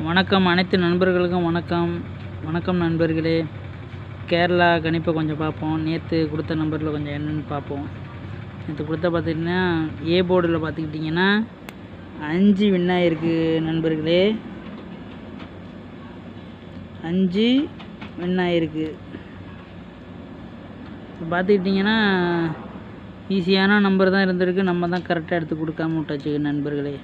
வணக்கம் அனைத்து நண்பர்களுக்கும் வணக்கம் நண்பர்களே. கேரளா கணிப்பை கொஞ்சம் பார்ப்போம். நேற்று கொடுத்த நம்பரில் கொஞ்சம் என்னென்னு பார்ப்போம். நேற்று கொடுத்த பார்த்துக்கிட்டிங்கன்னா ஏ போர்டில் பார்த்துக்கிட்டிங்கன்னா 5 வின் ஆகிருக்கு நண்பர்களே. 5 வின் ஆகிருக்கு. இப்போ பார்த்துக்கிட்டிங்கன்னா ஈஸியான நம்பர் தான் இருந்திருக்கு. நம்ம தான் கரெக்டாக எடுத்து கொடுக்காம விட்டாச்சு நண்பர்களே.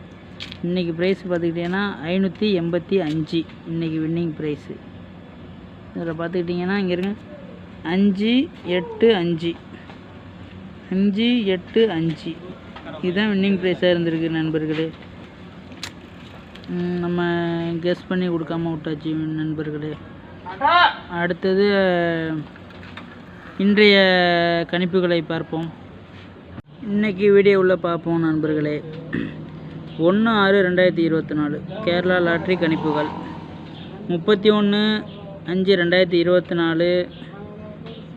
இன்றைக்கி ப்ரைஸ் பார்த்துக்கிட்டிங்கன்னா 585 இன்றைக்கி வின்னிங் ப்ரைஸு. இதில் பார்த்துக்கிட்டிங்கன்னா இங்கே இருங்க 585 585 இதுதான் வின்னிங் ப்ரைஸாக இருந்திருக்கு நண்பர்களே. நம்ம கெஸ் பண்ணி கொடுக்காம விட்டாச்சு நண்பர்களே. அடுத்தது இன்றைய கணிப்புகளை பார்ப்போம். இன்றைக்கி வீடியோவில் பார்ப்போம் நண்பர்களே. 1/6/2024 கேரளா லாட்ரி கணிப்புகள். 31/5/2024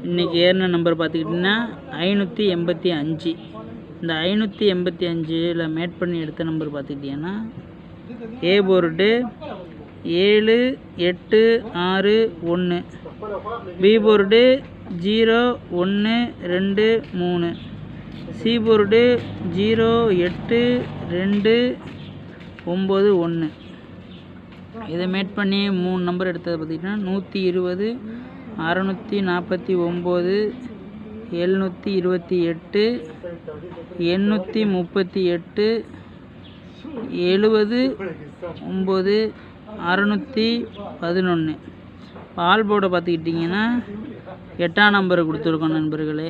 இன்றைக்கி ஏறின நம்பர் பார்த்துக்கிட்டிங்கன்னா 585. இந்த 585 மேட் பண்ணி எடுத்த நம்பர் பார்த்துக்கிட்டிங்கன்னா A board 7861, B board 0123, C board 08291. இதை மேட் பண்ணி 3 நம்பர் எடுத்தது பார்த்திங்கன்னா 120, 649, 728, 838, 70, 9, 611. பால் போர்டை பார்த்துக்கிட்டிங்கன்னா 8ஆம் நம்பர் கொடுத்துருக்கோம் நண்பர்களே.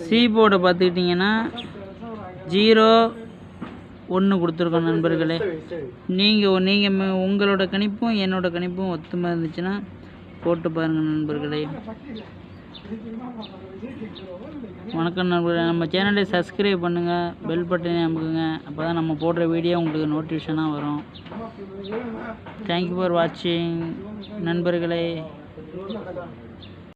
சி போர்டை பார்த்துக்கிட்டிங்கன்னா 01 கொடுத்துருக்கோம் நண்பர்களே. நீங்கள் உங்களோட கணிப்பும் என்னோட கணிப்பும் ஒத்துமை இருந்துச்சுன்னா போட்டு பாருங்கள் நண்பர்களே. வணக்கம் நண்பர்களே. நம்ம சேனலை சப்ஸ்கிரைப் பண்ணுங்கள், பெல் பட்டனை அமுக்குங்க. அப்போ தான் நம்ம போடுற வீடியோ உங்களுக்கு நோட்டிஃபிகேஷனாக வரும். தேங்க்யூ ஃபார் வாட்சிங் நண்பர்களே.